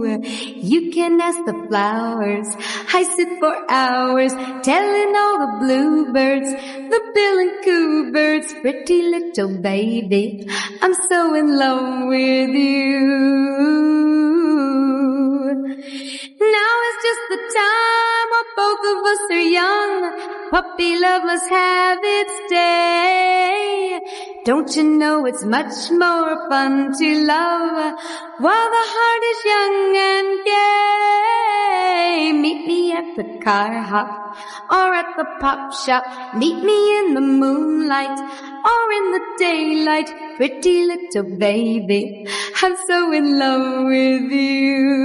You can ask the flowers. I sit for hours telling all the bluebirds, the bill and coo birds, pretty little baby, I'm so in love with you. Now is just the time while both of us are young. Puppy love must have its day. Don't you know it's much more fun to love while the heart is young and gay? Meet me at the car hop or at the pop shop. Meet me in the moonlight or in the daylight. Pretty little baby, I'm so in love with you.